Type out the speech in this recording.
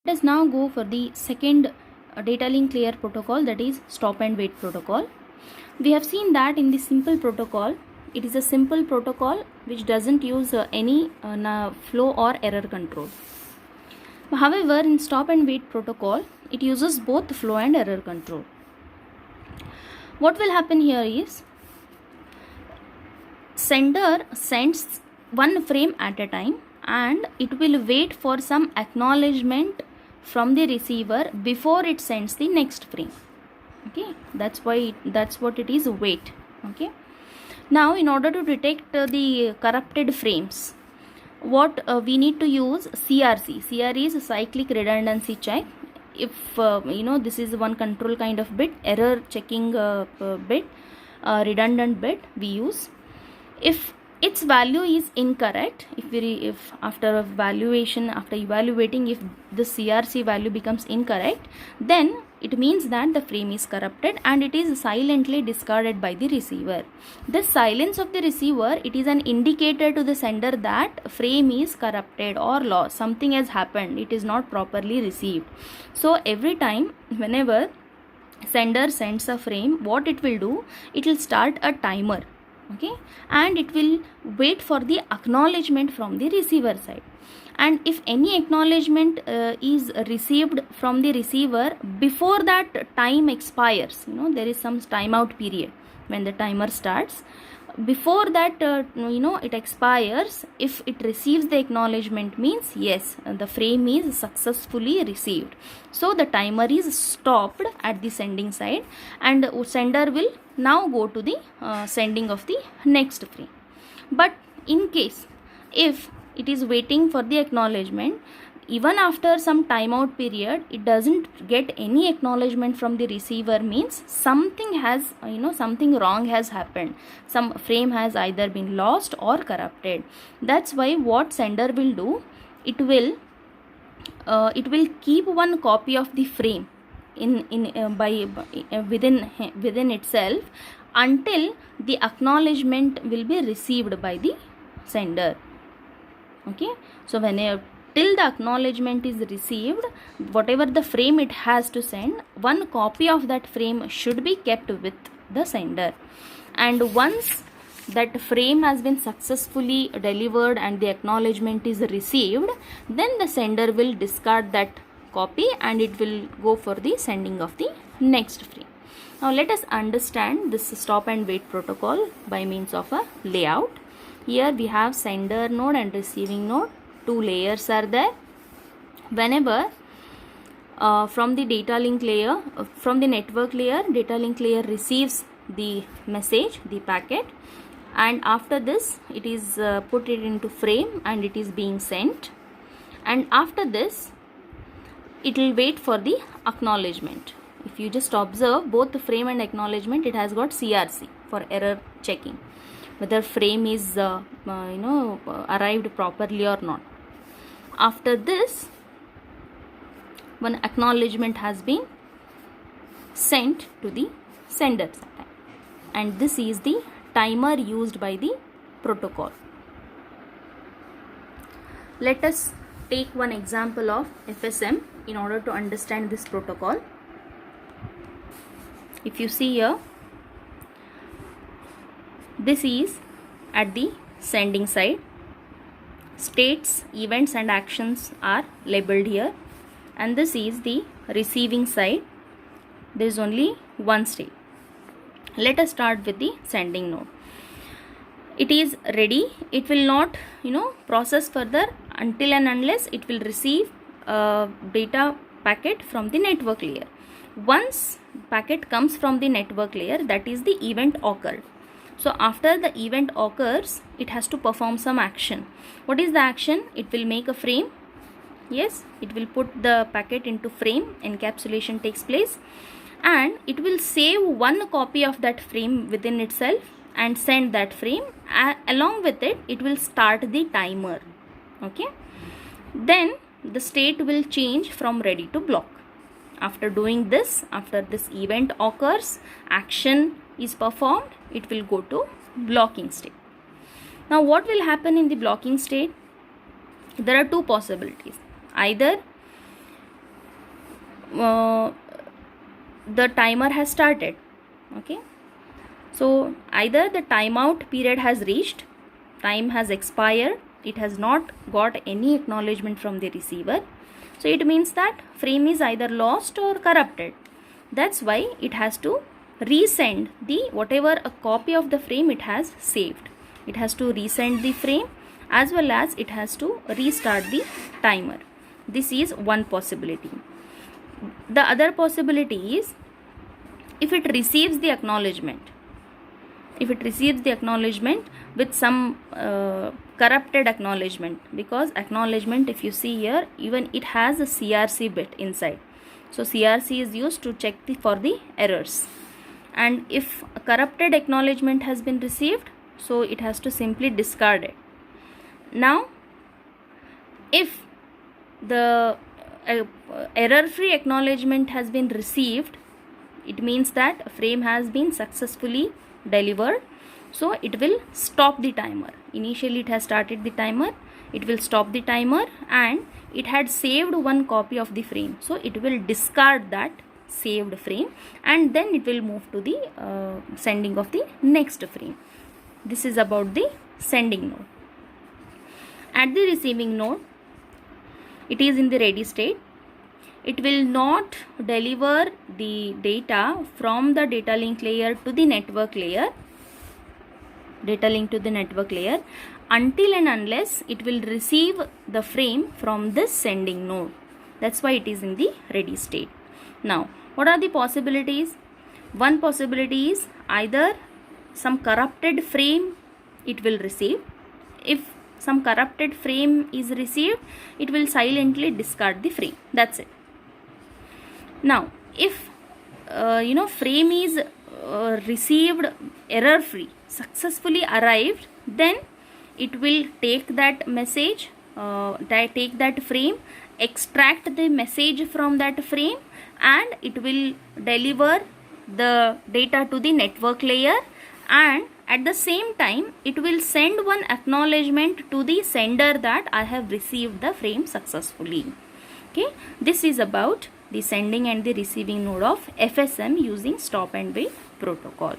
Let us now go for the second data link layer protocol, that is stop and wait protocol. We have seen that in the simple protocol, it is a simple protocol which doesn't use any flow or error control. However, in stop and wait protocol, it uses both flow and error control. What will happen here is, sender sends one frame at a time and it will wait for some acknowledgement from the receiver before it sends the next frame. Okay, that's what it is, wait. Okay, now in order to detect the corrupted frames, what we need to use CRC. CRC is cyclic redundancy check. If this is one control kind of bit, error checking bit, redundant bit we use. If its value is incorrect, if after evaluating, if the CRC value becomes incorrect, then it means that the frame is corrupted and it is silently discarded by the receiver. The silence of the receiver, it is an indicator to the sender that frame is corrupted or lost, something has happened, it is not properly received. So every time whenever sender sends a frame, what it will do, it will start a timer. Okay, and it will wait for the acknowledgement from the receiver side, and if any acknowledgement is received from the receiver before that time expires, there is some timeout period when the timer starts. Before that it expires, if it receives the acknowledgement, means yes, the frame is successfully received. So the timer is stopped at the sending side and sender will now go to the sending of the next frame. But in case if it is waiting for the acknowledgement, even after some timeout period, it doesn't get any acknowledgement from the receiver, means something has something wrong has happened, some frame has either been lost or corrupted. That's why what sender will do, it will keep one copy of the frame within itself until the acknowledgement will be received by the sender. Okay, so till the acknowledgement is received, whatever the frame it has to send, one copy of that frame should be kept with the sender. And once that frame has been successfully delivered and the acknowledgement is received, then the sender will discard that copy and it will go for the sending of the next frame. Now let us understand this stop and wait protocol by means of a layout. Here we have sender node and receiving node. Two layers are there. Whenever from the data link layer, from the network layer, data link layer receives the message, the packet, and after this it is put it into frame and it is being sent, and after this it will wait for the acknowledgement. If you just observe both the frame and acknowledgement, it has got CRC for error checking, whether frame is arrived properly or not. After this, one acknowledgement has been sent to the sender side, and this is the timer used by the protocol. Let us take one example of FSM in order to understand this protocol. If you see here, this is at the sending side. States, events and actions are labeled here, and this is the receiving side. There is only one state. Let us start with the sending node. It is ready. It will not process further until and unless it will receive a data packet from the network layer. Once packet comes from the network layer, that is the event occurred. So after the event occurs, it has to perform some action. What is the action? It will make a frame. Yes, it will put the packet into frame, encapsulation takes place, and it will save one copy of that frame within itself and send that frame. Along with it, it will start the timer. Okay, then the state will change from ready to block. After doing this, after this event occurs, action is performed, it will go to blocking state. Now what will happen in the blocking state? There are two possibilities. Either the timer has started. Okay, so either the timeout period has reached, time has expired, it has not got any acknowledgement from the receiver, so it means that frame is either lost or corrupted. That's why it has to resend the whatever a copy of the frame it has saved. It has to resend the frame, as well as it has to restart the timer. This is one possibility. The other possibility is if it receives the acknowledgement. If it receives the acknowledgement with some corrupted acknowledgement, because acknowledgement, if you see here, even it has a CRC bit inside. So CRC is used to check for the errors. And if a corrupted acknowledgement has been received, so it has to simply discard it. Now, if the error-free acknowledgement has been received, it means that a frame has been successfully delivered. So it will stop the timer. Initially it has started the timer, it will stop the timer, and it had saved one copy of the frame, so it will discard that saved frame, and then it will move to the sending of the next frame. This is about the sending node. At the receiving node, it is in the ready state. It will not deliver the data from the data link layer to the network layer, until and unless it will receive the frame from this sending node. That's why it is in the ready state. Now, what are the possibilities? One possibility is either some corrupted frame it will receive. If some corrupted frame is received, it will silently discard the frame. That's it. Now, if frame is received error free, successfully arrived, then it will take that message, take that frame, extract the message from that frame, and it will deliver the data to the network layer, and at the same time it will send one acknowledgement to the sender that I have received the frame successfully. Okay, this is about the sending and the receiving node of FSM using stop and wait protocol.